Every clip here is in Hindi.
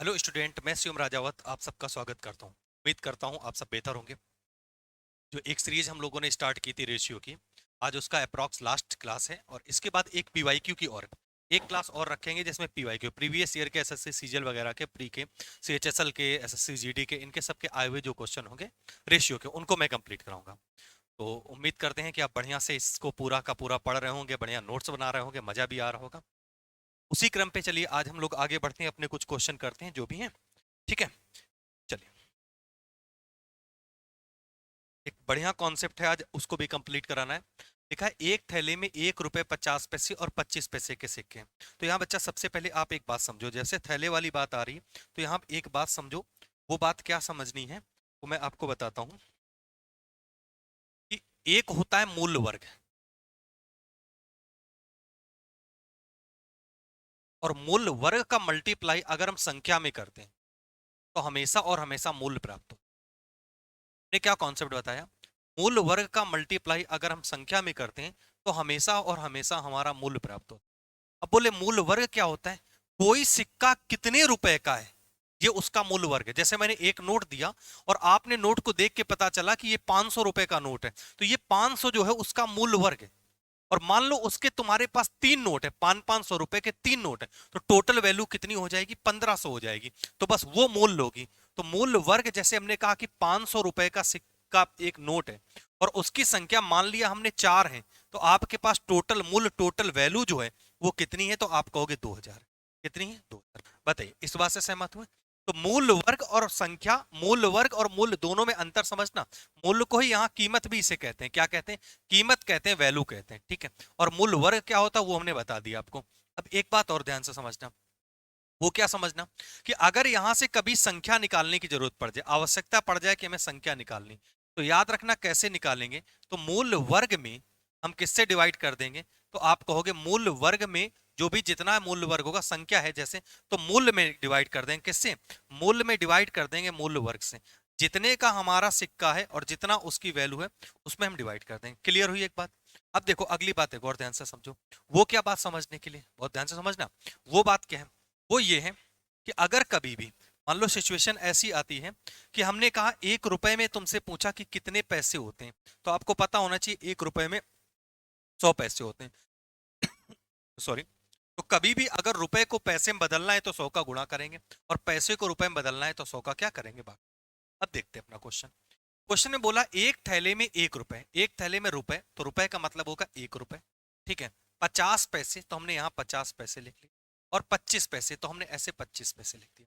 हेलो स्टूडेंट, मैं शिवम राजावत आप सबका स्वागत करता हूं। उम्मीद करता हूं आप सब बेहतर होंगे। जो एक सीरीज हम लोगों ने स्टार्ट की थी रेशियो की, आज उसका अप्रॉक्स लास्ट क्लास है और इसके बाद एक पीवाईक्यू की और एक क्लास और रखेंगे जिसमें पीवाईक्यू प्रीवियस ईयर के एसएससी सीजीएल वगैरह के प्री के सीएचएसएल के एसएससी जीडी के इनके सबके आए हुए जो क्वेश्चन होंगे रेशियो के उनको मैं कंप्लीट कराऊंगा। तो उम्मीद करते हैं कि आप बढ़िया से इसको पूरा का पूरा पढ़ रहे होंगे, बढ़िया नोट्स बना रहे होंगे, मजा भी आ रहा होगा। उसी क्रम पे चलिए आज हम लोग आगे बढ़ते हैं, अपने कुछ क्वेश्चन करते हैं जो भी हैं। ठीक है, चलिए। एक बढ़िया कॉन्सेप्ट है, आज उसको भी कंप्लीट कराना है। लिखा है एक थैले में 1 रुपए 50 पैसे और 25 पैसे के सिक्के हैं। तो यहाँ बच्चा सबसे पहले आप एक बात समझो, जैसे थैले वाली बात आ रही है तो यहाँ एक बात समझो। वो बात क्या समझनी है वो मैं आपको बताता हूँ कि एक होता है मूल वर्ग और मूल वर्ग का मल्टीप्लाई अगर हम संख्या में करते हैं तो हमेशा और हमेशा मूल्य प्राप्त हो। ने क्या कॉन्सेप्ट बताया, मूल वर्ग का मल्टीप्लाई अगर हम संख्या में करते हैं तो हमेशा और हमेशा हमारा मूल्य प्राप्त होता है। अब बोले मूल वर्ग क्या होता है, कोई सिक्का कितने रुपए का है ये उसका मूल वर्ग है। जैसे मैंने एक नोट दिया और आपने नोट को देख के पता चला कि ये 500 रुपए का नोट है, तो ये 500 जो है उसका मूल वर्ग है। और मान लो उसके तुम्हारे पास 3 नोट है, 500 रुपए के 3 नोट है, तो टोटल वैल्यू कितनी हो जाएगी, 1500 हो जाएगी। तो बस वो मूल लोगी। तो मूल वर्ग जैसे हमने कहा कि 500 रुपए का सिक्का एक नोट है और उसकी संख्या मान लिया हमने 4 है, तो आपके पास टोटल मूल टोटल वैल्यू जो है वो कितनी है, तो आप कहोगे 2000। कितनी है, 2000। बताइए, इस बात से सहमत हुए? तो मूल वर्ग और संख्या, मूल वर्ग और मूल दोनों में अंतर समझना। मूल्य को ही यहाँ कीमत भी इसे कहते हैं। क्या कहते हैं? कीमत कहते हैं, वैल्यू कहते हैं। ठीक है, और मूल वर्ग क्या होता है वो हमने बता दिया आपको। अब एक बात और ध्यान से समझना, वो क्या समझना कि अगर यहां से कभी संख्या निकालने की जरूरत पड़ जाए, आवश्यकता पड़ जाए कि हमें संख्या निकालनी, तो याद रखना कैसे निकालेंगे। तो मूल वर्ग में हम किससे डिवाइड कर देंगे, तो आप कहोगे मूल वर्ग में जो भी जितना मूल वर्ग होगा, संख्या है जैसे, तो मूल्य में डिवाइड कर देंगे। किससे? मूल्य में डिवाइड कर देंगे मूल वर्ग से। जितने का हमारा सिक्का है और जितना उसकी वैल्यू है उसमें हम डिवाइड कर देंगे। क्लियर हुई एक बात? अब देखो अगली बात है, और ध्यान से समझो। वो क्या बात समझने के लिए बहुत ध्यान से समझना, वो बात क्या है, वो ये है कि अगर कभी भी मान लो सिचुएशन ऐसी आती है कि हमने कहा 1 रुपए में तुमसे पूछा कि कितने पैसे होते हैं, तो आपको पता होना चाहिए 1 रुपए में 100 पैसे होते हैं। सॉरी। तो कभी भी अगर रुपए को पैसे में बदलना है तो 100 का गुणा करेंगे और पैसे को रुपए में बदलना है तो 100 का क्या करेंगे बाकी। अब देखते हैं अपना क्वेश्चन। क्वेश्चन में बोला एक थैले में 1 रुपए, एक थैले में रुपए, तो रुपए का मतलब होगा 1 रुपए। ठीक है, 50 पैसे तो हमने यहाँ 50 पैसे लिख लिए और 25 पैसे तो हमने ऐसे 25 पैसे लिख दिए।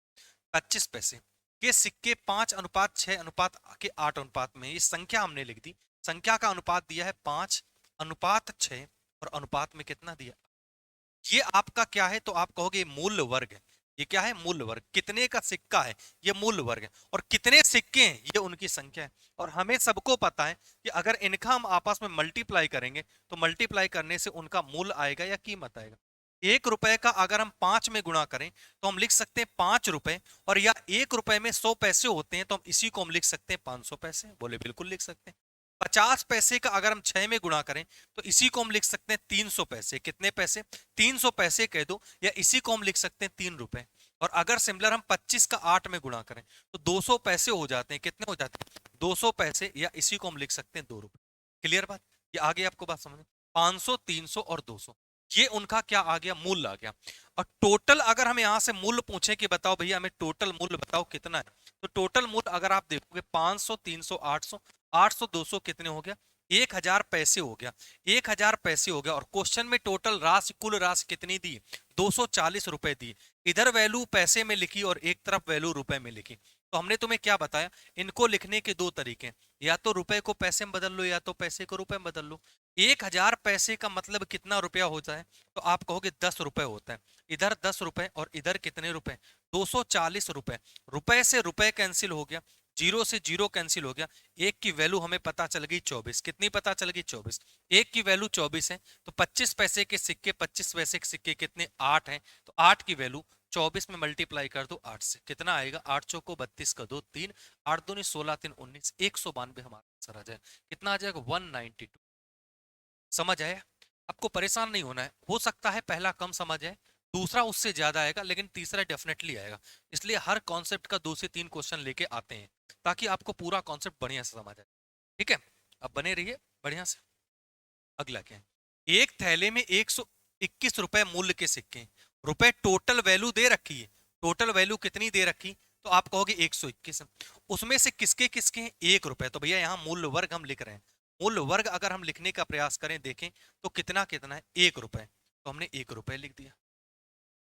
25 पैसे के सिक्के 5:6:8 में, ये संख्या हमने लिख दी। संख्या का अनुपात दिया है 5:6 और अनुपात में कितना दिया, ये आपका क्या है, तो आप कहोगे मूल वर्ग है। ये क्या है? मूल वर्ग। कितने का सिक्का है, ये मूल वर्ग है। और कितने सिक्के हैं, ये उनकी संख्या है। और हमें सबको पता है कि अगर इनका हम आपस में मल्टीप्लाई करेंगे तो मल्टीप्लाई करने से उनका मूल आएगा या कीमत आएगा। 1 रुपए का अगर हम 5 में गुणा करें तो हम लिख सकते हैं 5 रुपए, और या 1 रुपए में 100 पैसे होते हैं तो हम इसी को हम लिख सकते हैं 500 पैसे। बोले बिल्कुल लिख सकते हैं। 50 पैसे का अगर हम 6 में गुणा करें तो इसी को हम लिख सकते हैं 300 पैसे। कितने पैसे? 300 पैसे कह दो, या इसी को हम लिख सकते हैं 3 रुपए। और अगर सिमिलर हम 25 का 8 में गुणा करें तो 200 पैसे हो जाते हैं। कितने हो जाते हैं? 200 पैसे, या इसी को हम लिख सकते हैं 2 रुपए। क्लियर बात? ये आगे आपको बात समझ में? 500, 300 और 200, ये उनका क्या आ गया? मूल्य आ गया। और टोटल अगर हम यहां से मूल्य पूछे कि बताओ भैया हमें टोटल मूल्य बताओ कितना है, तो टोटल मूल्य अगर आप देखोगे 500, 300, 800, 800, 200 कितने हो गया? 1000 पैसे हो गया। 1000 पैसे हो गया। और क्वेश्चन में टोटल राशि, कुल राशि कितनी दी? 240 रुपए दी। इधर वैल्यू पैसे में लिखी और एक तरफ वैल्यू रुपए में लिखी। तो हमने तुम्हें क्या बताया, इनको लिखने के दो तरीके हैं, या तो रुपए को पैसे में बदल लो या तो पैसे को रुपए में बदल लो। 1000 पैसे का मतलब कितना रुपया होता है, तो आप कहोगे 10 रुपए होता है। इधर 10 रुपए और इधर कितने रुपए? 240 रुपए। रुपए से रुपए कैंसिल हो गया, जीरो से जीरो कैंसिल हो गया। एक की वैल्यू हमें पता चल गई 24। कितनी पता चल गई? 24। एक की वैल्यू 24 है, तो 25 पैसे के सिक्के, 25 पैसे के सिक्के कितने? 8 हैं। तो 8 की वैल्यू 24 में मल्टीप्लाई कर दो 8 से, कितना आएगा? 8 चौको 32 का 2 3, 8 दूनी 16 3 19, 192 हमारा आंसर आ जाएगा। कितना आ जाएगा? 192। समझ आया? आपको परेशान नहीं होना है, हो सकता है पहला कम समझ आए, दूसरा उससे ज्यादा आएगा, लेकिन तीसरा डेफिनेटली आएगा। इसलिए हर कॉन्सेप्ट का 2 से 3 क्वेश्चन लेके आते हैं, ताकि आपको पूरा कॉन्सेप्ट बढ़िया से समझ आए। ठीक है, अब बने रहिए बढ़िया से। अगला क्या है, एक थैले में 121 रुपए मूल्य के सिक्के हैं। रुपए टोटल वैल्यू दे रखी है। टोटल वैल्यू कितनी दे रखी, तो आप कहोगे 121। उसमें से किसके किसके हैं, 1 रुपए। तो भैया यहाँ मूल्य वर्ग हम लिख रहे हैं। मूल्य वर्ग अगर हम लिखने का प्रयास करें, देखें तो कितना कितना है, 1 रुपए। तो हमने 1 रुपए लिख दिया।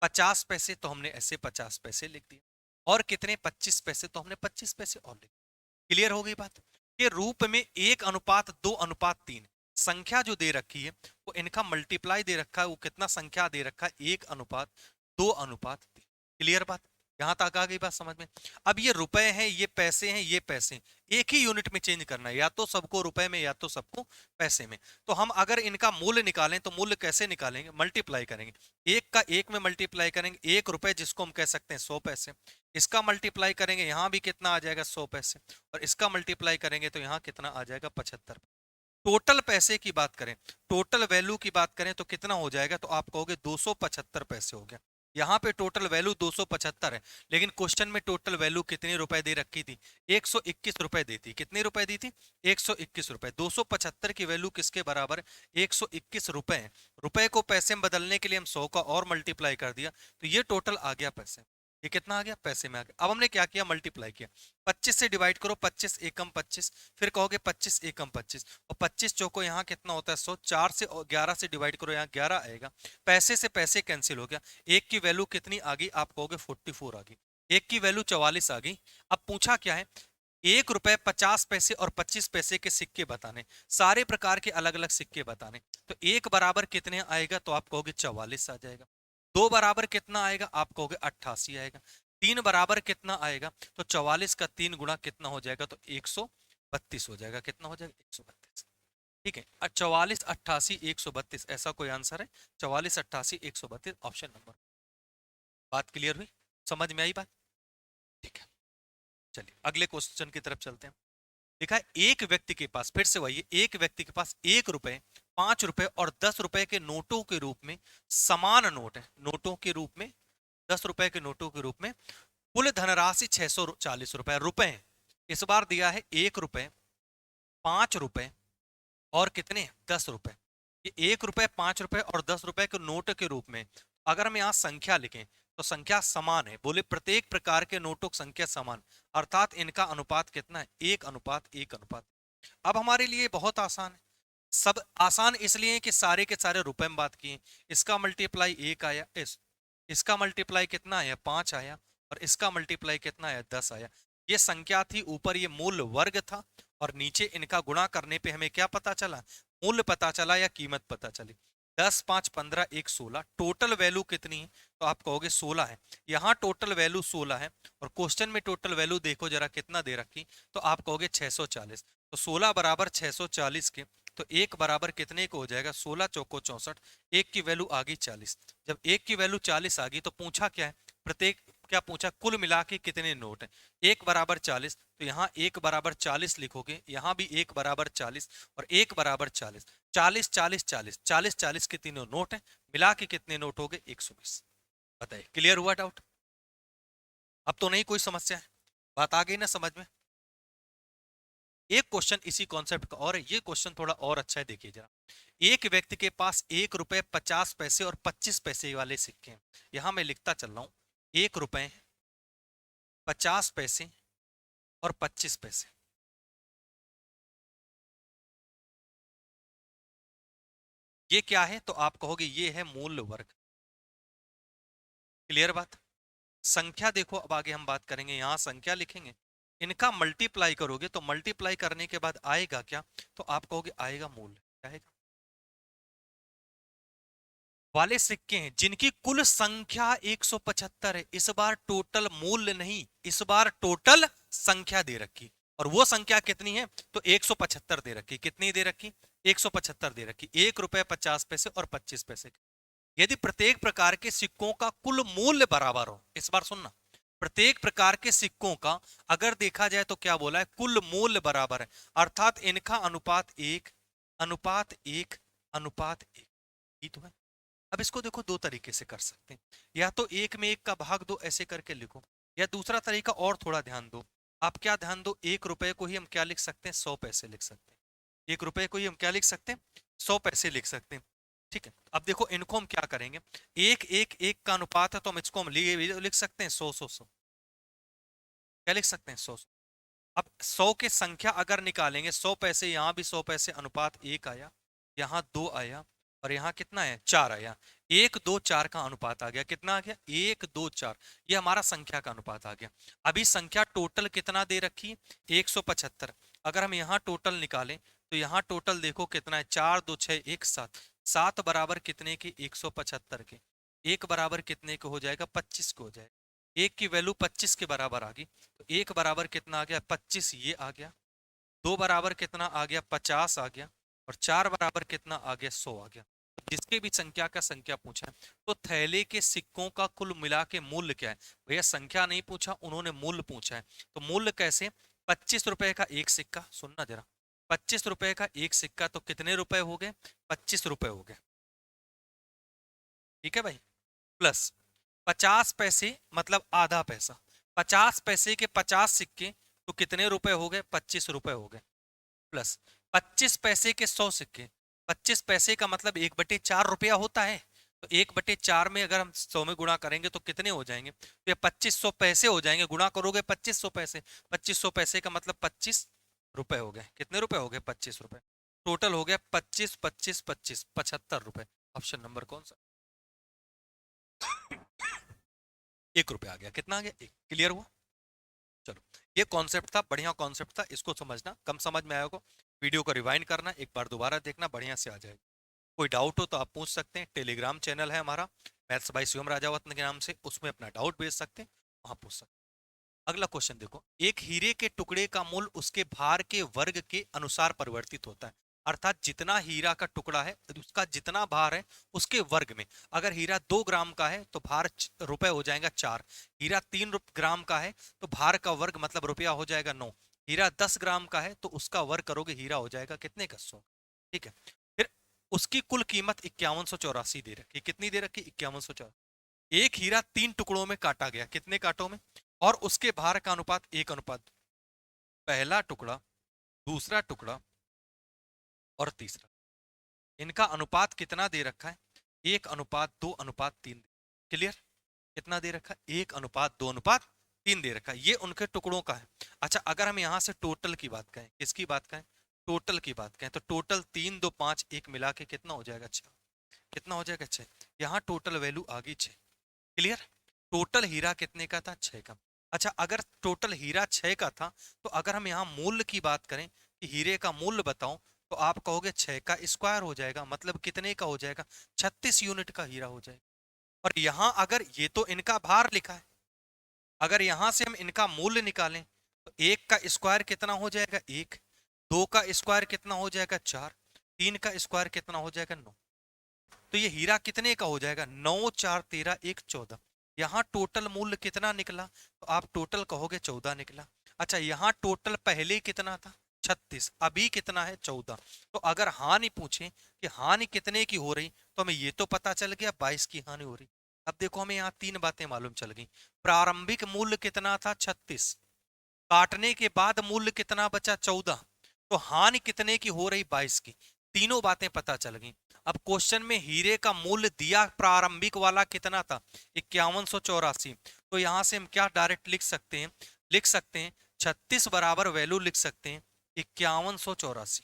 50 पैसे, तो हमने ऐसे 50 पैसे लिख दिया। और कितने, 25 पैसे, तो हमने 25 पैसे और लिख दिया। क्लियर हो गई बात। के रूप में 1:2:3 संख्या जो दे रखी है, वो इनका मल्टीप्लाई दे रखा है। वो कितना संख्या दे रखा है, 1:2:3। क्लियर बात, यहां तक आ गई बात समझ में। अब ये रुपए हैं, ये पैसे हैं, ये पैसे हैं, एक ही यूनिट में चेंज करना है, या तो सबको रुपए में या तो सबको पैसे में। तो हम अगर इनका मूल्य निकालें, तो मूल्य कैसे निकालेंगे, मल्टीप्लाई करेंगे। एक का एक में मल्टीप्लाई करेंगे, 1 रुपए जिसको हम कह सकते हैं 100 पैसे। इसका मल्टीप्लाई करेंगे, यहां भी कितना आ जाएगा, 100 पैसे। और इसका मल्टीप्लाई करेंगे तो यहाँ कितना आ जाएगा, 75। टोटल पैसे की बात करें, टोटल वैल्यू की बात करें, तो कितना हो जाएगा, तो आप कहोगे 275 पैसे हो गया। यहाँ पे टोटल वैल्यू 275 है, लेकिन क्वेश्चन में टोटल वैल्यू कितने रुपए दे रखी थी, 121 रुपए दी थी। कितने रुपए दी थी, 121 रुपए। 275 की वैल्यू किसके बराबर है, 121 रुपए। रुपए को पैसे में बदलने के लिए हम 100 का और मल्टीप्लाई कर दिया, तो ये टोटल आ गया पैसे। ये कितना आ गया, पैसे में आ गया। अब हमने क्या किया, मल्टीप्लाई किया। 25 से डिवाइड करो, 25 एकम 25, फिर कहोगे 25 एकम 25, और 25 चौको यहाँ कितना होता है 100। 4 से और 11 से डिवाइड करो, यहाँ 11 आएगा। पैसे से पैसे कैंसिल हो गया। एक की वैल्यू कितनी आ गई, आप कहोगे 44 आ गई। एक की वैल्यू 44 आ गई। अब पूछा क्या है, 1 रुपए, 50 पैसे और 25 पैसे के सिक्के बताने, सारे प्रकार के अलग अलग सिक्के बताने। तो एक बराबर कितने आएगा, तो आप कहोगे 44 आ जाएगा। दो बराबर कितना आएगा, आप कहोगे 88 आएगा। तीन बराबर कितना आएगा, तो 44 का 3 गुणा कितना हो जाएगा, तो 132 हो जाएगा। कितना हो जाएगा, 132। ठीक है, 44, 88, 132 ऐसा कोई आंसर है, 44, 88, 132 ऑप्शन नंबर। बात क्लियर हुई, समझ में आई बात। ठीक है, चलिए अगले क्वेश्चन की तरफ चलते हैं। लिखा है, एक व्यक्ति के पास, फिर से वही, एक व्यक्ति के पास 1 रुपए, 5 रुपए और 10 रुपए के नोटों के रूप में समान नोट है। नोटों के रूप में, 10 रुपए के नोटों के रूप में कुल धनराशि 640 रुपए रुपए। इस बार दिया है 1 रुपए, 5 रुपए और कितने, 10 रुपए। ये 1 रुपए, 5 रुपए और 10 रुपए के नोट के रूप में अगर हम यहाँ संख्या लिखें, तो संख्या समान है। बोले प्रत्येक प्रकार के नोटों की संख्या समान, अर्थात इनका अनुपात कितना है, 1:1। अब हमारे लिए बहुत आसान है। सब आसान इसलिए है कि सारे के सारे रुपए में बात किए। इसका मल्टीप्लाई 1 आया, इसका मल्टीप्लाई कितना आया, 5 आया, और इसका मल्टीप्लाई कितना आया, 10 आया। ये संख्या थी, ऊपर ये मूल वर्ग था, और नीचे इनका गुणा करने पे हमें क्या पता चला, मूल्य पता चला या कीमत पता चली। 10, 5, 15, 1, 16। टोटल वैल्यू कितनी है, तो आप कहोगे 16 है। यहाँ टोटल वैल्यू 16 है, और क्वेश्चन में टोटल वैल्यू देखो जरा कितना दे रखी, तो आप कहोगे 640। तो 16 बराबर 640 के, तो एक बराबर कितने को हो जाएगा, 16 चौको 64। एक की वैल्यू आ गई 40। जब एक की वैल्यू 40 आ गई, तो पूछा क्या है, प्रत्येक क्या पूछा, कुल मिला के कितने नोट हैं। एक बराबर 40, तो यहाँ एक बराबर 40 लिखोगे, यहाँ भी एक बराबर 40 और एक बराबर 40। 40, 40, 40, 40, 40 के तीनों नोट हैं, मिला के कितने नोट हो गए, 120। बताइए, क्लियर हुआ डाउट, अब तो नहीं कोई समस्या है, बात आ गई ना समझ में। एक क्वेश्चन इसी कॉन्सेप्ट का और है, ये क्वेश्चन थोड़ा और अच्छा है, देखिए जरा। एक व्यक्ति के पास 1 रुपए, 50 पैसे और 25 पैसे वाले सिक्के हैं। यहां मैं लिखता चल रहा हूं, 1 रुपए, 50 पैसे और 25 पैसे। ये क्या है, तो आप कहोगे ये है मूल वर्ग। क्लियर बात। संख्या देखो, अब आगे हम बात करेंगे, यहां संख्या लिखेंगे, इनका मल्टीप्लाई करोगे, तो मल्टीप्लाई करने के बाद आएगा क्या, तो आप कहोगे आएगा मूल। क्या आएगा, वाले सिक्के हैं जिनकी कुल संख्या 175 है। इस बार टोटल मूल्य नहीं, इस बार टोटल संख्या दे रखी, और वो संख्या कितनी है, तो 175 दे रखी। कितनी दे रखी, 175 दे रखी। 1 रुपए, 50 पैसे और 25 पैसे। यदि प्रत्येक प्रकार के सिक्कों का कुल मूल्य बराबर हो, इस बार सुनना, प्रत्येक प्रकार के सिक्कों का अगर देखा जाए, तो क्या बोला है, कुल मूल्य बराबर है, अर्थात इनका अनुपात 1:1:1 ही तो है। अब इसको देखो दो तरीके से कर सकते हैं, या तो एक में एक का भाग दो ऐसे करके लिखो, या दूसरा तरीका और थोड़ा ध्यान दो। आप क्या ध्यान दो, 1 रुपए को ही हम क्या लिख सकते हैं, 100 पैसे लिख सकते हैं। 1 रुपए को ही हम क्या लिख सकते हैं, 100 पैसे लिख सकते हैं। ठीक है, अब देखो इनको हम क्या करेंगे, एक एक एक का अनुपात है तो हम इसको हम लिख सकते हैं 100 100 100, क्या लिख सकते हैं 100 100। अब 100 के संख्या अगर निकालेंगे, 100 पैसे, यहाँ भी 100 पैसे, अनुपात 1 आया, यहाँ 2 आया, और यहाँ कितना है, 4 आया। 1 2 4 का अनुपात आ गया, कितना आ गया, 1 2 4। ये हमारा संख्या का अनुपात आ गया। अभी संख्या टोटल कितना दे रखी है, 175। अगर हम यहाँ टोटल निकालें तो यहाँ टोटल देखो कितना है, 4 2 6 1 7। 7 बराबर कितने के, 175 के। 1 बराबर कितने के हो जाएगा, 25 को हो जाएगा। 1 की वैल्यू 25 के बराबर आ गई, तो 1 बराबर कितना आ गया, 25, ये आ गया। 2 बराबर कितना आ गया, 50 आ गया। और 4 बराबर कितना आ गया, 100 आ गया। तो जिसके भी संख्या का संख्या पूछा है, तो थैले के सिक्कों का कुल मिला के मूल्य क्या है। भैया संख्या नहीं पूछा, उन्होंने मूल्य पूछा है। तो मूल्य कैसे, 25 रुपए का एक सिक्का, सुनना जरा, 25 रुपए का एक सिक्का, तो कितने रुपए हो गए, 25 रुपए हो गए। ठीक है भाई, प्लस 50 पैसे मतलब आधा पैसा, 50 पैसे के 50 सिक्के, तो कितने रुपए हो गए, 25 रुपए हो गए। प्लस 25 पैसे के 100 सिक्के, 25 पैसे का मतलब 1/4 रुपया होता है। तो 1/4 में अगर हम 100 में गुणा करेंगे तो कितने हो जाएंगे, तो ये 2500 पैसे हो जाएंगे। गुणा करोगे 2500 पैसे, 2500 पैसे का मतलब 25 रुपए हो गए। कितने रुपए हो गए, 25 रुपए। टोटल हो गया 25 25 25, 75 रुपए। ऑप्शन नंबर कौन सा, 1 रुपया आ गया, कितना आ गया, 1। क्लियर हुआ। चलो, ये कॉन्सेप्ट था, बढ़िया कॉन्सेप्ट था, इसको समझना। कम समझ में आया होगा, वीडियो को रिवाइंड करना, एक बार दोबारा देखना, बढ़िया से आ जाएगा। कोई डाउट हो तो आप पूछ सकते हैं, टेलीग्राम चैनल है हमारा मैथ्स बाय शिवम राजावत के नाम से, उसमें अपना डाउट भेज सकते हैं, वहां पूछ सकते हैं। अगला क्वेश्चन देखो, एक हीरे के टुकड़े का मूल्य उसके भार के वर्ग के अनुसार परिवर्तित होता है। अर्थात जितना हीरा का टुकड़ा है उसका जितना भार है उसके वर्ग में। अगर हीरा 2 ग्राम का है तो भार रुपए हो जाएगा 4। हीरा 3 ग्राम का है तो भार का वर्ग मतलब रुपया हो जाएगा 9। हीरा 10 ग्राम का है तो उसका वर्ग करोगे, हीरा हो जाएगा कितने का, 100। ठीक है, फिर उसकी कुल कीमत 5184 दे रखी, कितनी दे रखी, 5184। एक हीरा 3 टुकड़ों में काटा गया, कितने काटों में, और उसके भार का अनुपात 1 अनुपात, पहला टुकड़ा, दूसरा टुकड़ा और तीसरा, इनका अनुपात कितना दे रखा है, 1:2:3। क्लियर, कितना दे रखा है, 1:2:3 दे रखा है। ये उनके टुकड़ों का है। अच्छा, अगर हम यहां से टोटल की बात करें, किसकी बात करें, टोटल की बात करें, तो टोटल 3 2 5 1 मिला के कितना हो जाएगा, 6। कितना हो जाएगा, 6। यहाँ टोटल वैल्यू आ गई 6। क्लियर, टोटल हीरा कितने का था, 6 का। अच्छा, अगर टोटल हीरा 6 का था, तो अगर हम यहाँ मूल्य की बात करें कि हीरे का मूल्य बताओ, तो आप कहोगे 6 का स्क्वायर हो जाएगा, मतलब कितने का हो जाएगा, 36 यूनिट का हीरा हो जाएगा। और यहाँ अगर ये तो इनका भार लिखा है, अगर यहाँ से हम इनका मूल्य निकालें तो 1 का स्क्वायर कितना हो जाएगा, 1। 2 का स्क्वायर कितना हो जाएगा, 4। 3 का स्क्वायर कितना हो जाएगा, 9। तो ये हीरा कितने का हो जाएगा, 9 4 13 1 14। यहाँ टोटल मूल्य कितना निकला, तो आप टोटल कहोगे 14 निकला। अच्छा, यहाँ टोटल पहले कितना था, 36, अभी कितना है, 14। तो अगर हानि पूछे कि हानि कितने की हो रही, तो हमें ये तो पता चल गया 22 की हानि हो रही। अब देखो हमें यहाँ 3 बातें मालूम चल गई। प्रारंभिक मूल्य कितना था, 36, काटने के बाद मूल्य कितना बचा, 14, तो हानि कितने की हो रही, 22 की। तीनों बातें पता चल गई। अब क्वेश्चन में हीरे का मूल्य दिया प्रारंभिक वाला कितना था, 5184। तो यहां से हम क्या डायरेक्ट लिख सकते हैं, लिख सकते हैं 36 बराबर वैल्यू लिख सकते हैं 5184।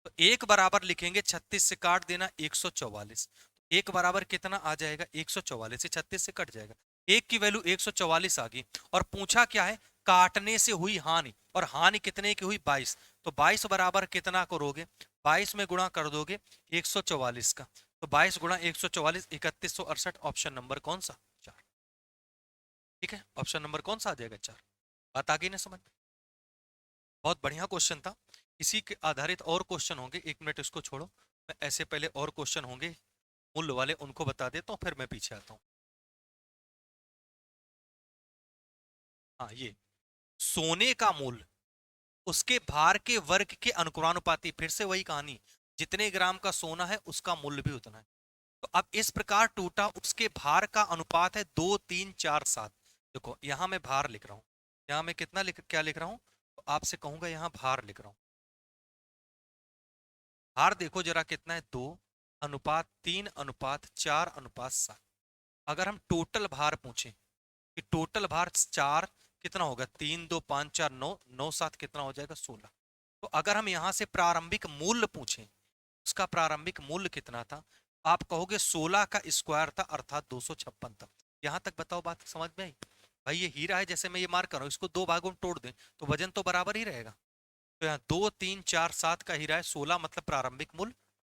तो एक बराबर लिखेंगे, 36 से काट देना 144। एक बराबर कितना आ जाएगा, 144 से 36 से कट जाएगा, एक की वैल्यू 144 आ गई। और पूछा क्या है, काटने से हुई हानि, और हानि कितने की हुई, 22। तो 22 बराबर कितना करोगे, 22 में गुणा कर दोगे 144 का, तो 22 गुणा 144, 3168। ऑप्शन नंबर कौन सा, 4। ठीक है, ऑप्शन नंबर कौन सा आ जाएगा, 4। बात आ गई ना समझ। बहुत बढ़िया क्वेश्चन था। इसी के आधारित और क्वेश्चन होंगे, 1 मिनट इसको छोड़ो, मैं ऐसे पहले और क्वेश्चन होंगे मूल्य वाले, उनको बता देता हूँ, फिर मैं पीछे आता हूँ। हाँ, ये सोने का मूल्य उसके भार के वर्ग के अनुक्रमानुपाती, फिर से वही कहानी, जितने ग्राम का सोना है उसका मूल्य भी उतना है। तो अब इस प्रकार टूटा, उसके भार का अनुपात है 2 3 4 7। देखो यहां मैं भार लिख रहा हूं, यहां मैं क्या लिख रहा हूं, तो आपसे कहूंगा यहां भार लिख रहा हूं। भार देखो जरा कितना है, 2:3:4:7। अगर हम टोटल भार पूछें कि टोटल भार 4 कितना होगा, 3 2 5 4 9, 9 7 कितना हो जाएगा, 16। तो अगर हम यहां से प्रारंभिक मूल्य पूछें, उसका प्रारंभिक मूल्य कितना था, आप कहोगे 16 का स्क्वायर था, अर्थात 256 था। यहां तक बताओ, बात समझ में आई? भाई ये हीरा है, जैसे मैं ये मार्क कर रहा हूं, इसको दो भागों में तोड़ दें तो वजन तो बराबर ही रहेगा। तो यहाँ 2 3 4 7 का हीरा है, 16 मतलब प्रारंभिक मूल्य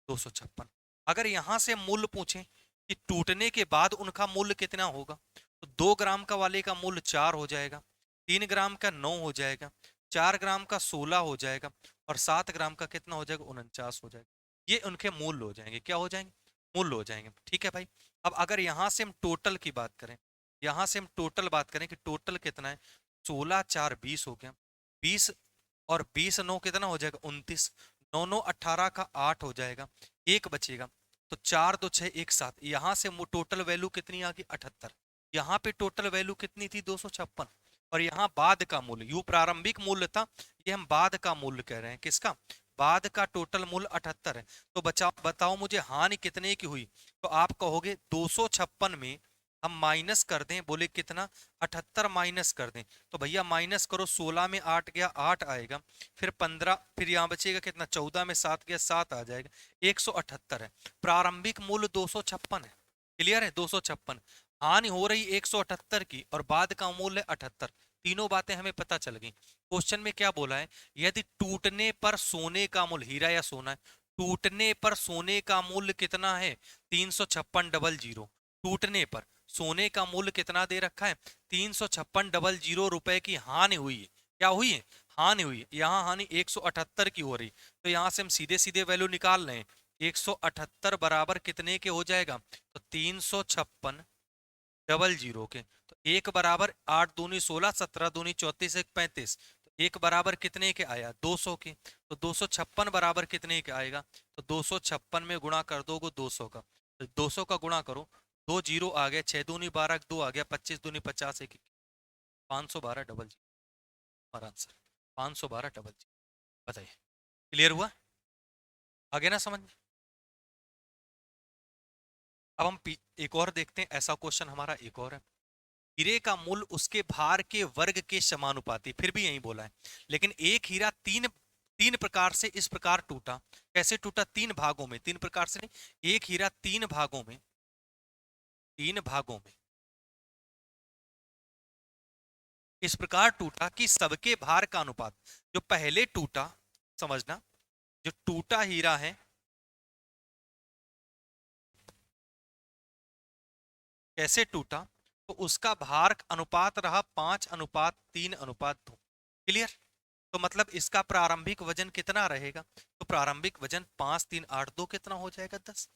256। अगर यहां से मूल्य पूछें कि टूटने के बाद उनका मूल्य कितना होगा, तो 2 ग्राम का वाले का मूल्य 4 हो जाएगा, 3 ग्राम का 9 हो जाएगा, 4 ग्राम का 16 हो जाएगा, और 7 ग्राम का कितना हो जाएगा, 49 हो जाएगा। ये उनके मूल्य हो जाएंगे, क्या हो जाएंगे, मूल्य हो जाएंगे। ठीक है भाई। अब अगर यहां से हम टोटल की बात करें, यहां से हम टोटल बात करें कि टोटल कितना है, 16 4 20 हो गया, 20 और 20 9 कितना हो जाएगा, 29, 9 9 18 का 8 हो जाएगा, एक बचेगा। तो 4 2 6 1 7, यहां से टोटल वैल्यू कितनी आ गई, 78। यहाँ पे टोटल वैल्यू कितनी थी, 256। और यहाँ बाद का मूल्य, यू प्रारंभिक मूल्य था, ये हम बाद का मूल्य कह रहे हैं, किसका, बाद का टोटल मूल्य 78 है। तो बचाओ बताओ मुझे हानि कितने की हुई, तो आप कहोगे 256 में हम माइनस कर दें, बोले कितना, 78 माइनस कर दें। तो भैया माइनस करो, 16 में 8 गया 8 आएगा, फिर 15, फिर यहाँ बचेगा कितना, 14 में 7 गया 7 आ जाएगा, 178 है। प्रारंभिक मूल्य 256 है, क्लियर है, 256। हानि हो रही 178 की, और बाद का मूल्य 78। तीनों बातें हमें पता चल गई। क्वेश्चन में क्या बोला है, यदि टूटने पर सोने का मूल्य, हीरा या सोना है, टूटने पर सोने का मूल्य कितना है, 356 टूटने पर सोने का मूल्य कितना दे रखा है, 356 रुपए की हानि हुई है। क्या हुई है, हानि हुई है। यहाँ हानि 178 की हो रही, तो यहाँ से हम सीधे सीधे वैल्यू निकाल रहे हैं, 178 बराबर कितने के हो जाएगा, तो 356 के। तो एक बराबर 8 दूनी 16, 17 दूनी 34, 1 35। तो एक बराबर कितने के आया, 200 के। तो 256 बराबर कितने के आएगा, तो 256 में गुणा कर दोगे 200 का, तो 200 का गुणा करो, 2 जीरो आ गया, 6 दूनी 12, 2 आ गया, 25 दूनी 50, 1 512 डबल जीरो। हमारा आंसर 512 डबल जीरो। बताइए, क्लियर हुआ, आगे ना समझ में? अब हम एक और देखते हैं, ऐसा क्वेश्चन हमारा एक और है। हीरे का मूल्य उसके भार के वर्ग के समानुपाती, फिर भी यही बोला है। लेकिन एक हीरा तीन तीन प्रकार से इस प्रकार टूटा, कैसे टूटा, 3 भागों में, 3 प्रकार से नहीं, एक हीरा 3 भागों में, 3 भागों में इस प्रकार टूटा कि सबके भार का अनुपात, जो पहले टूटा, समझना, जो टूटा हीरा है कैसे टूटा, तो उसका भार अनुपात रहा 5:3:2। क्लियर? तो मतलब इसका प्रारंभिक वजन कितना रहेगा, तो प्रारंभिक वजन 5 3 8 2 कितना हो जाएगा, 10।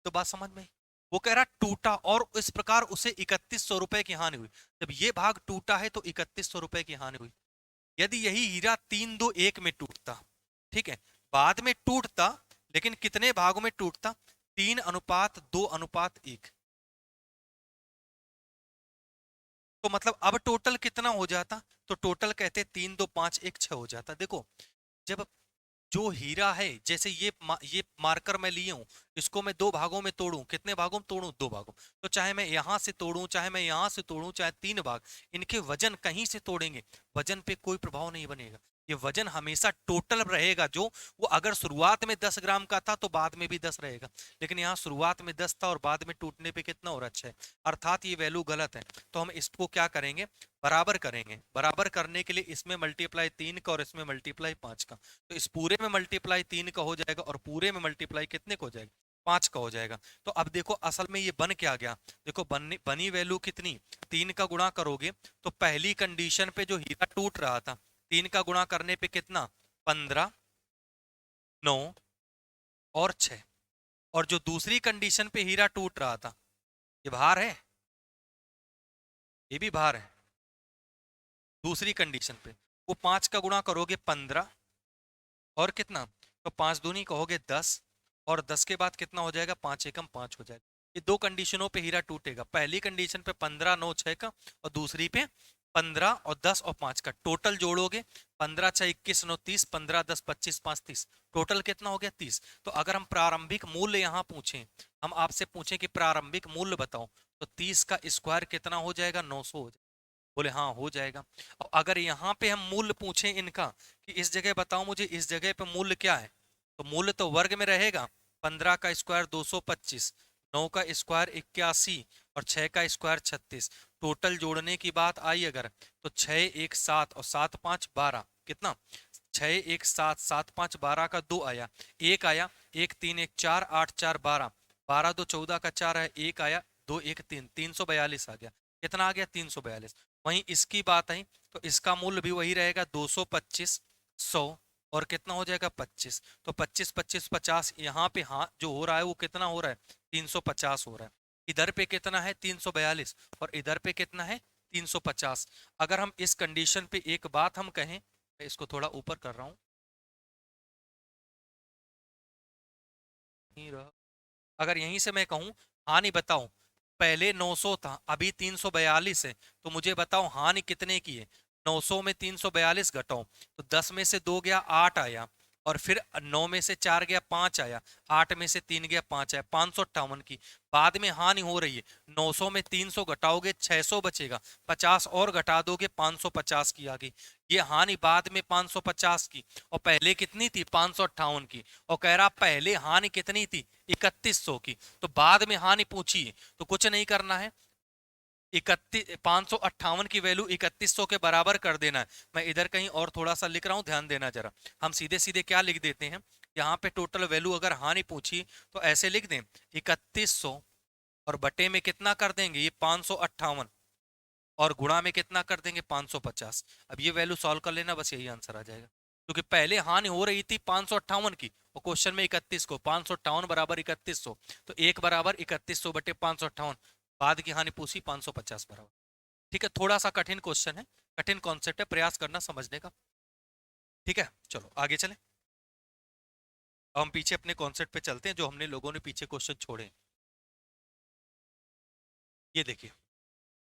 तो बात समझ में आई? वो कह रहा टूटा और इस प्रकार उसे 3100 रुपए की हानि हुई। जब ये भाग टूटा है तो 3100 रुपए की हानि हुई। यदि यही हीरा 3 2 1 में टूटता, ठीक है, बाद में टूटता, लेकिन कितने भागों में टूटता, 3:2:1। तो मतलब अब टोटल कितना हो जाता, तो टोटल कहते 3 2 5 1 6 हो जाता। देखो, जब जो हीरा है, जैसे ये मार्कर मैं लिए हूं, इसको मैं 2 भागों में तोड़ूं, कितने भागों में तोड़ूं, 2 भागों। तो चाहे मैं यहां से तोड़ूं, चाहे मैं यहां से तोड़ूं, चाहे 3 भाग, इनके वजन कहीं से तोड़ेंगे, वजन पे कोई प्रभाव नहीं बनेगा। ये वजन हमेशा टोटल रहेगा, जो वो अगर शुरुआत में 10 ग्राम का था तो बाद में भी 10 रहेगा। लेकिन यहाँ शुरुआत में 10 था और बाद में टूटने पे कितना हो रहा है, 6। अर्थात ये वैल्यू गलत है। तो हम इसको क्या करेंगे, बराबर करेंगे। बराबर करने के लिए इसमें मल्टीप्लाई 3 का और इसमें मल्टीप्लाई 5 का। तो इस पूरे में मल्टीप्लाई 3 का हो जाएगा और पूरे में मल्टीप्लाई कितने का हो जाएगा, 5 का हो जाएगा। तो अब देखो असल में ये बन क्या गया, देखो बनी वैल्यू कितनी, 3 का गुणा करोगे तो पहली कंडीशन पे जो हीरा टूट रहा था, 3 का गुणा करने पे कितना, 15 9 और 6। और जो दूसरी कंडीशन पे हीरा टूट रहा था, ये भार है, ये भी भार है, दूसरी कंडीशन पे। वो 5 का गुणा करोगे 15 और कितना, तो 5 दूनी कहोगे 10 और 10 के बाद कितना हो जाएगा, 5 एकम 5 हो जाएगा। ये दो कंडीशनों पे हीरा टूटेगा, पहली कंडीशन पे 15 9 6 का, और दूसरी पे 15 और 10 और 5 का टोटल जोड़ोगे, 15 6 21 9 30, 15 10 25 5 30, टोटल कितना हो गया 30। तो अगर हम प्रारंभिक मूल्य यहाँ पूछें, हम आपसे पूछें कि प्रारंभिक मूल्य बताओ, तो 30 का स्क्वायर कितना हो जाएगा, 900 हो जाएगा। बोले हाँ हो जाएगा। और अगर यहाँ पे हम मूल्य पूछें इनका कि इस जगह बताओ मुझे इस जगह पे मूल्य क्या है, तो मूल्य तो वर्ग में रहेगा, 15 का स्क्वायर 225, 9 का स्क्वायर 81 और 6 का स्क्वायर 36। टोटल जोड़ने की बात आई अगर, तो 6 1 7 और 7 5 12, कितना 6 1 7 7 5 12 का 2 आया, एक आया, 1 3 1 4 8 4 12, 12 2 14 का 4 है, एक आया, 2 1 3, 342 आ गया। कितना आ गया 342। वहीं इसकी बात आई तो इसका मूल्य भी वही रहेगा 225 100 और कितना हो जाएगा 25। तो 25 25 50, यहाँ पे हाँ जो हो रहा है वो कितना हो रहा है 350 हो रहा है। इधर पे कितना है 342 और इधर पे कितना है 350। अगर हम इस कंडीशन पे एक बात हम कहें, मैं इसको थोड़ा ऊपर कर रहा हूँ, अगर यहीं से मैं कहूँ हानि बताओ, पहले 900 था अभी 342 है, तो मुझे बताओ हानि कितने की है। 900 में 342 घटाओ, तो 10 में से 2 गया 8 आया, और फिर 9 में से 4 गया 5 आया, 8 में से 3 गया 5 आया, 558 की। बाद में हानि हो रही है, 900 में 300 घटाओगे 600 बचेगा, 50 और घटा दोगे 550 की आ गई। ये हानि बाद में 550 की, और पहले कितनी थी 558 की। और कह रहा पहले हानि कितनी थी 3100 की। तो बाद में हानि पूछी है, तो कुछ नहीं करना है, 558 की वैल्यू 3100 के बराबर कर देना है। मैं इधर कहीं और थोड़ा सा लिख रहा हूं, ध्यान देना जरा। हम सीधे सीधे क्या लिख देते हैं, यहाँ पे टोटल वैल्यू अगर हानि पूछी तो ऐसे लिख दें 3100 और बटे में कितना कर देंगे ये 558, और गुणा में कितना कर देंगे 550। अब ये वैल्यू सॉल्व कर लेना, बस यही आंसर आ जाएगा। क्योंकि पहले हानि हो रही थी 558 की और क्वेश्चन में 31 को, 558 बराबर 3100, तो एक बराबर 3100 बटे 558, बाद की हानि पूछी 550 बराबर। ठीक है, थोड़ा सा कठिन क्वेश्चन है, कठिन कॉन्सेप्ट है, प्रयास करना समझने का। ठीक है चलो आगे चलें। अब हम पीछे अपने कॉन्सेप्ट पे चलते हैं, जो हमने लोगों ने पीछे क्वेश्चन छोड़े हैं। ये देखिए,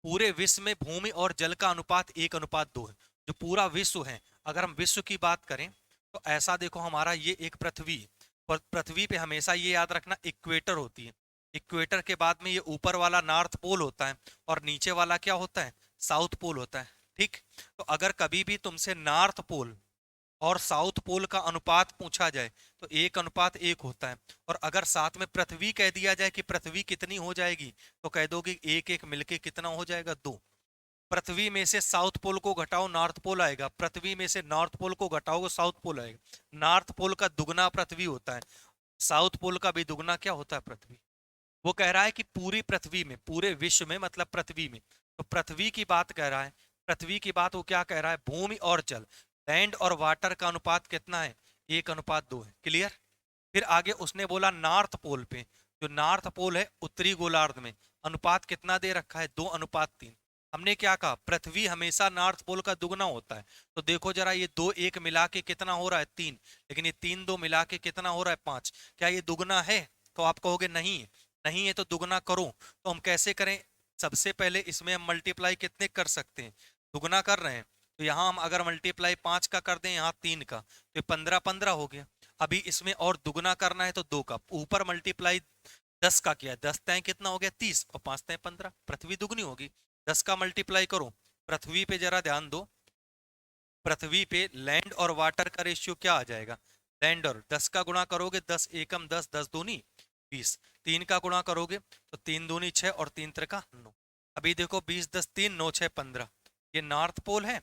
पूरे विश्व में भूमि और जल का अनुपात 1:2 है। जो पूरा विश्व है, अगर हम विश्व की बात करें तो ऐसा देखो, हमारा ये एक पृथ्वी है, और पृथ्वी पे हमेशा ये याद रखना इक्वेटर होती है। इक्वेटर के बाद में ये ऊपर वाला नॉर्थ पोल होता है, और नीचे वाला क्या होता है साउथ पोल होता है। ठीक, तो अगर कभी भी तुमसे नॉर्थ पोल और साउथ पोल का अनुपात पूछा जाए तो 1:1 होता है। और अगर साथ में पृथ्वी कह दिया जाए कि पृथ्वी कितनी हो जाएगी, तो कह दोगे एक एक मिलके कितना हो जाएगा 2। पृथ्वी में से साउथ पोल को घटाओ नॉर्थ पोल आएगा, पृथ्वी में से नॉर्थ पोल को घटाओगे साउथ पोल आएगा। नॉर्थ पोल का दुगना पृथ्वी होता है, साउथ पोल का भी दुगना क्या होता है पृथ्वी। वो कह रहा है कि पूरी पृथ्वी में, पूरे विश्व में मतलब पृथ्वी में, तो पृथ्वी की बात कह रहा है। पृथ्वी की बात वो क्या कह रहा है, भूमि और जल, लैंड और वाटर का अनुपात कितना है 1:2 है। क्लियर। फिर आगे उसने बोला नॉर्थ पोल पे, जो नॉर्थ पोल है उत्तरी गोलार्ध में, अनुपात कितना दे रखा है 2:3। हमने क्या कहा, पृथ्वी हमेशा नॉर्थ पोल का दुगना होता है। तो देखो जरा, ये 2 1 मिला के कितना हो रहा है 3, लेकिन ये 3 2 मिला के कितना हो रहा है 5। क्या ये दुगना है, तो आप कहोगे नहीं है। नहीं है तो दुगना करो, तो हम कैसे करें, सबसे पहले इसमें हम मल्टीप्लाई कितने कर सकते हैं, दुगना कर रहे हैं, तो यहाँ हम अगर मल्टीप्लाई 5 का कर दें, यहाँ 3 का, तो 15 15 हो गया। अभी इसमें और दुगना करना है तो 2 का, ऊपर मल्टीप्लाई 10 का किया, 10 तय कितना हो गया 30 और 5 तय 15, पृथ्वी दुगनी होगी। 10 का मल्टीप्लाई करो, पृथ्वी पे जरा ध्यान दो, पृथ्वी पे लैंड और वाटर का रेशियो क्या आ जाएगा, लैंड और 10 का गुणा करोगे 10 एकम 10, 10 दूनी 20, 3 का गुणा करोगे तो 3 दूनी 6 और 3 त्रिका 9। अभी देखो 20 10 3 9 6 15, ये नॉर्थ पोल है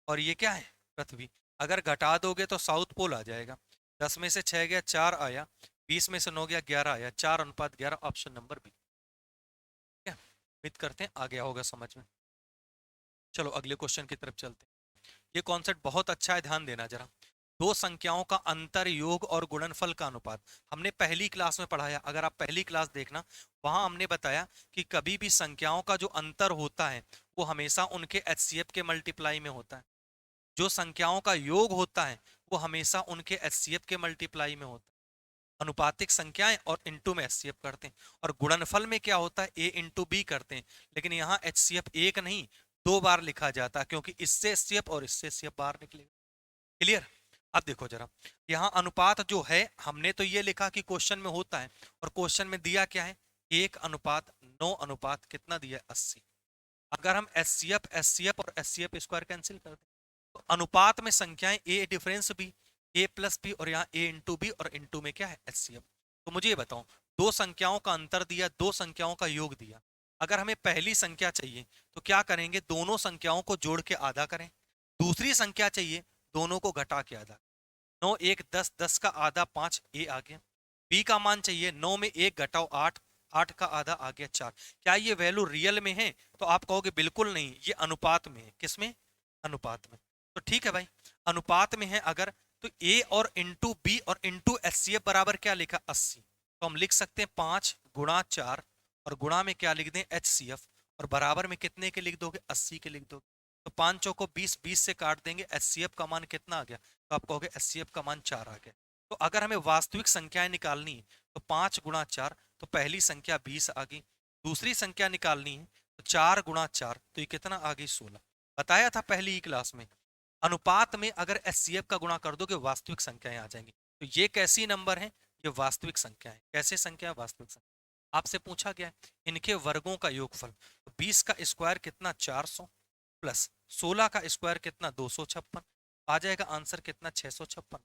और ये क्या है पृथ्वी। अगर घटा दोगे तो साउथ पोल आ जाएगा। 10 में से 6 गया 4 आया, 20 में से 9 गया 11 आया, 4:11, ऑप्शन नंबर बी। ठीक है, उम्मीद करते हैं आ गया होगा समझ में। चलो अगले क्वेश्चन की तरफ चलते हैं। ये कॉन्सेप्ट बहुत अच्छा है, ध्यान देना जरा। दो संख्याओं का अंतर, योग और गुणनफल का अनुपात, हमने पहली क्लास में पढ़ाया। अगर आप पहली क्लास देखना, वहां हमने बताया कि कभी भी संख्याओं का जो अंतर होता है वो हमेशा उनके एचसीएफ के मल्टीप्लाई में होता है। जो संख्याओं का योग होता है वो हमेशा उनके एचसीएफ के मल्टीप्लाई में होता है। अनुपातिक संख्याएं और इनटू में एचसीएफ करते हैं। और गुणनफल में क्या होता है, ए इंटू बी करते हैं। लेकिन यहाँ एचसीएफ एक नहीं 2 बार लिखा जाता है, क्योंकि इससे एचसीएफ और इससे एचसीएफ बाहर निकलेगा। क्लियर। अब देखो जरा, यहाँ अनुपात जो है हमने तो ये लिखा कि क्वेश्चन में होता है, और क्वेश्चन में दिया क्या है, 1:9 अनुपात कितना दिया है, 80। अगर हम एचसीएफ एचसीएफ और एचसीएफ स्क्वायर कैंसिल कर दें तो अनुपात में संख्याएं ए डिफरेंस बी, ए प्लस बी, और यहाँ ए इंटू बी, और इंटू में क्या है, एचसीएफ। तो मुझे ये बताओ, दो संख्याओं का अंतर दिया, दो संख्याओं का योग दिया। अगर हमें पहली संख्या चाहिए तो क्या करेंगे, दोनों संख्याओं को जोड़ के आधा करें। दूसरी संख्या चाहिए, दोनों को घटा के आधा। 9 1 10, 10 का आधा 5, ए आ गया। बी का मान चाहिए, 9 में 1 घटाओ 8, 8 का आधा आ गया 4। क्या ये वैल्यू रियल में है, तो आप कहोगे बिल्कुल नहीं, ये अनुपात में है। किसमें, अनुपात में। तो ठीक है भाई, अनुपात में है अगर, तो ए और इंटू बी और इंटू एचसीएफ बराबर क्या लिखा, 80। तो हम लिख सकते हैं 5 × 4, और गुणा में क्या लिख दें, एचसीएफ, और बराबर में कितने के लिख दोगे, 80 के लिख दोगे। तो 5 चौको 20, 20 से काट देंगे, एचसीएफ का मान कितना आ गया, तो आप कहोगे एचसीएफ का मान 4 आ गया। तो अगर हमें वास्तविक संख्याएं निकालनी है तो 5 × 4, तो पहली संख्या 20 आ गई। दूसरी संख्या निकालनी है तो 4 × 4, तो ये कितना आ गई, 16। बताया था पहली ही क्लास में, अनुपात में अगर एचसीएफ का गुणा कर दोगे वास्तविक संख्याएं आ जाएंगी। तो ये कैसी नंबर है, ये वास्तविक संख्या है। कैसे संख्या है, वास्तविक संख्या। आपसे पूछा गया है इनके वर्गों का योगफल, तो 20 का स्क्वायर कितना, 400, प्लस 16 का स्क्वायर कितना, 256, आ जाएगा आंसर कितना, 656।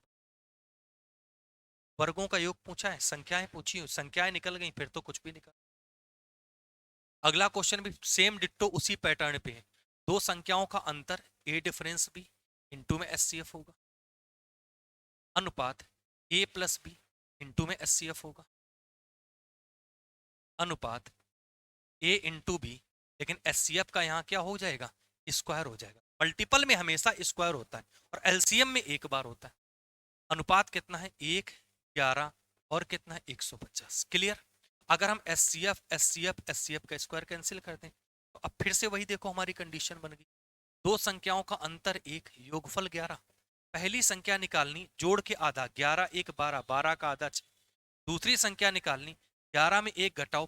वर्गों का योग पूछा है, संख्याएं पूछी, संख्याएं निकल गई, फिर तो कुछ भी निकल। अगला क्वेश्चन भी सेम डिट्टो उसी पैटर्न पे है। दो संख्याओं का अंतर, ए डिफरेंस बी, इंटू में एचसीएफ होगा। अनुपात ए प्लस बी, इंटू में एचसीएफ होगा। अनुपात ए इंटू बी, लेकिन एचसीएफ का यहाँ क्या हो जाएगा, स्क्वायर हो जाएगा। मल्टीपल में हमेशा स्क्वायर होता है, और एलसीएम में एक बार होता है। अनुपात कितना है, 1 11, और कितना है, 150। क्लियर। अगर हम एचसीएफ एचसीएफ एचसीएफ का स्क्वायर कैंसिल कर दें तो अब फिर से वही देखो, हमारी कंडीशन बन गई। दो संख्याओं का अंतर 1, योगफल 11। पहली संख्या निकालनी, जोड़ के आधा, 11 1 12, 12 का आधा 6। दूसरी संख्या निकालनी, 11 में 1 घटाओ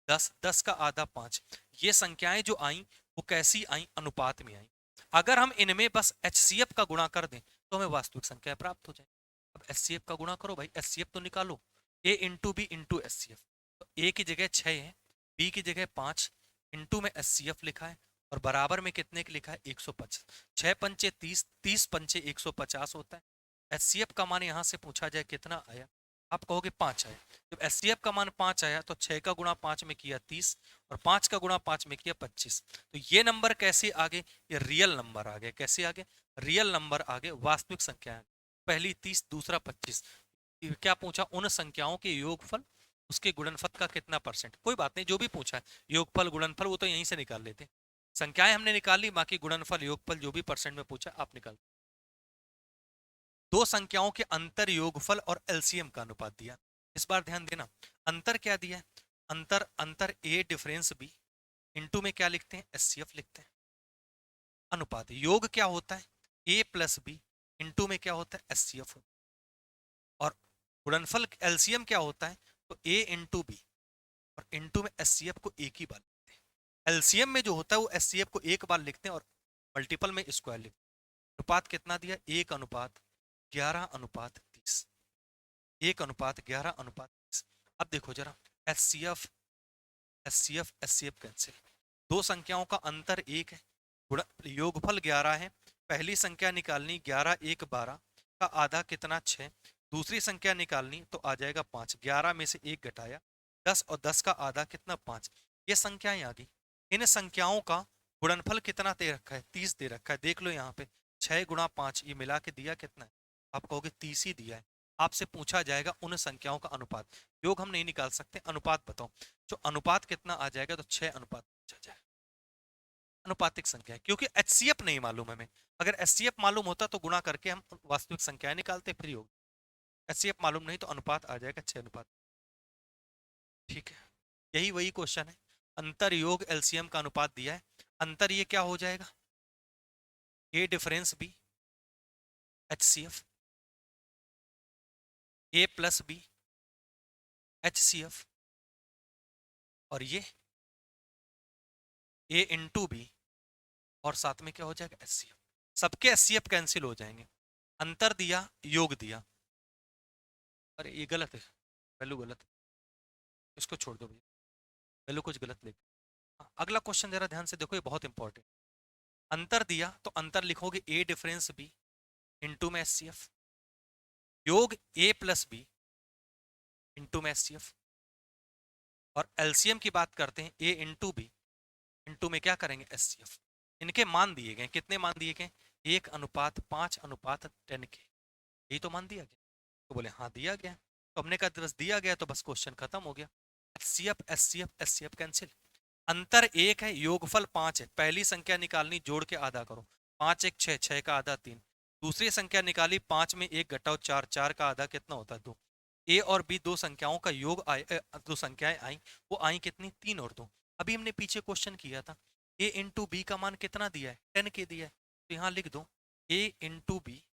10, 10 का आधा 5। ये संख्याएं जो आई वो कैसी आई, अनुपात में आई। अगर हम इनमें बस एचसीएफ का गुणा कर दें तो हमें वास्तविक संख्या प्राप्त हो जाए। अब एचसीएफ का गुणा करो भाई, एचसीएफ तो निकालो, ए इंटू बी इंटू एचसीएफ। तो ए की जगह 6 है, बी की जगह 5, इंटू में एचसीएफ लिखा है, और बराबर में कितने के लिखा है, 150। 6 पंचे 30, 30 पंचे 150 होता है। एचसीएफ का मान यहाँ से पूछा जाए कितना आया, आप कहोगे 5 आया। जब एचसीएफ का मान 5 आया तो 6 का गुणा 5 में किया 30, और 5 का गुणा 5 में किया 25। तो ये नंबर कैसे आगे, ये रियल नंबर आ गए। कैसे आगे, रियल नंबर आगे, वास्तविक संख्या। पहली 30, दूसरा 25। क्या पूछा, उन संख्याओं के योगफल, उसके गुणनफल का कितना परसेंट। कोई बात नहीं, जो भी पूछा है योगफल गुणनफल वो तो यहीं से निकाल लेते। संख्याएं हमने निकाल ली, बाकी गुणनफल योगफल जो भी परसेंट में पूछा आप निकाल। दो संख्याओं के अंतर योगफल और एलसीएम का अनुपात दिया। इस बार ध्यान देना, अंतर क्या दिया है, अंतर अंतर ए डिफरेंस बी, इंटू में क्या लिखते हैं, एचसीएफ लिखते हैं। अनुपात योग क्या होता है, ए प्लस बी, इंटू में क्या होता है, एचसीएफ। और गुणनफल एलसीएम क्या होता है, तो ए इंटू बी, और इंटू में एचसीएफ को एक ही बार लिखते हैं। एलसीएम में जो होता है वो एचसीएफ को एक बार लिखते हैं, और मल्टीपल में स्क्वायर लिखते हैं। अनुपात कितना दिया, 1:11:30, 1:11:30। अब देखो जरा, एचसीएफ एचसीएफ एचसीएफ कैंसिल। दो संख्याओं का अंतर 1 है, योगफल 11 है। पहली संख्या निकालनी, 11 1 12 का आधा कितना, 6। दूसरी संख्या निकालनी तो आ जाएगा 5, 11 में से 1 घटाया 10, और 10 का आधा कितना, 5। ये संख्याएं आ गई। इन संख्याओं का गुणनफल कितना दे रखा है, 30 दे रखा है। देख लो यहाँ पे 6 × 5, ये मिला के दिया कितना है, आप कहोगे 30 ही दिया है। आपसे पूछा जाएगा उन संख्याओं का अनुपात, योग हम नहीं निकाल सकते, अनुपात बताओ। जो अनुपात कितना आ जाएगा, तो 6 अनुपात पूछा जाएगा। अनुपातिक संख्या है, क्योंकि एचसीएफ नहीं मालूम हमें। अगर एचसीएफ मालूम होता तो गुणा करके हम वास्तविक संख्याएं निकालते, फ्री हो। एचसीएफ मालूम नहीं तो अनुपात आ जाएगा 6 अनुपात। ठीक है, यही वही क्वेश्चन है। अंतर योग एलसीएम का अनुपात दिया है, अंतर ये क्या हो जाएगा, ए डिफरेंस बी, एचसीएफ, ए प्लस बी, HCF, और ये A इंटू बी, और साथ में क्या हो जाएगा HCF। सबके HCF कैंसिल हो जाएंगे। अंतर दिया, योग दिया। अरे ये गलत है, वैल्यू गलत है, इसको छोड़ दो भैया, वैल्यू कुछ गलत लिख। अगला क्वेश्चन जरा ध्यान से देखो, ये बहुत इंपॉर्टेंट। अंतर दिया तो अंतर लिखोगे A डिफरेंस B इंटू में HCF, योग A प्लस बी इंटू में HCF, और एलसीएम की बात करते हैं A इंटू बी इंटू में क्या करेंगे HCF। इनके मान दिए गए, कितने मान दिए गए, 1:5:10 के, यही तो मान दिया गया। तो बोले हाँ दिया गया, तो हमने कहा बस दिया गया तो बस क्वेश्चन खत्म हो गया। HCF HCF HCF cancel. अंतर 1 है, योगफल 5 है, पहली संख्या निकालनी, जोड़ के आधा करो, 5 1 6, 6 का आधा 3। दूसरी संख्या निकाली, 5 में 1 घटाओ 4, 4 का आधा कितना होता है 2। ए और बी दो संख्याओं का योग आए, दो संख्याएं आई, वो आई कितनी, 3 और 2। अभी हमने पीछे क्वेश्चन किया था, ए इंटू बी का मान कितना दिया है, 10 के दिया है, तो यहाँ लिख दो ए इंटू बी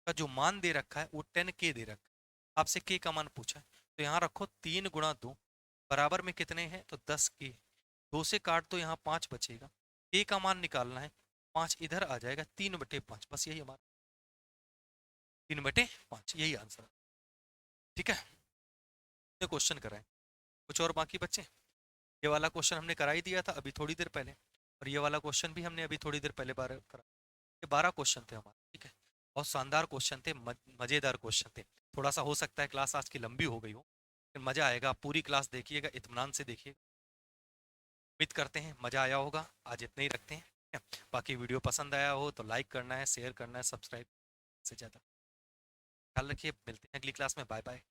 का जो मान दे रखा है वो 10 के दे रखा है। आपसे के का मान पूछा है, तो यहाँ रखो 3 गुणा 2 बराबर में कितने हैं, तो 10 के। 2 से काट तो यहाँ 5 बचेगा, के का मान निकालना है, 5 इधर आ जाएगा, 3/5, बस यही हमारा 3/5, यही आंसर है। ठीक है, ये क्वेश्चन कराएं, कुछ और बाकी बच्चे। ये वाला क्वेश्चन हमने करा ही दिया था अभी थोड़ी देर पहले, और ये वाला क्वेश्चन भी हमने अभी थोड़ी देर पहले बार करा। ये 12 क्वेश्चन थे हमारे, ठीक है, बहुत शानदार क्वेश्चन थे, मजेदार क्वेश्चन थे। थोड़ा सा हो सकता है क्लास आज की लंबी हो गई हो, लेकिन मजा आएगा, आप पूरी क्लास देखिएगा, इत्मीनान से देखिएगा। उम्मीद करते हैं मजा आया होगा, आज इतना ही रखते हैं, ठीक है? बाकी वीडियो पसंद आया हो तो लाइक करना है, शेयर करना है, सब्सक्राइब से ज़्यादा। ख्याल रखिए, मिलते हैं अगली क्लास में, बाय बाय।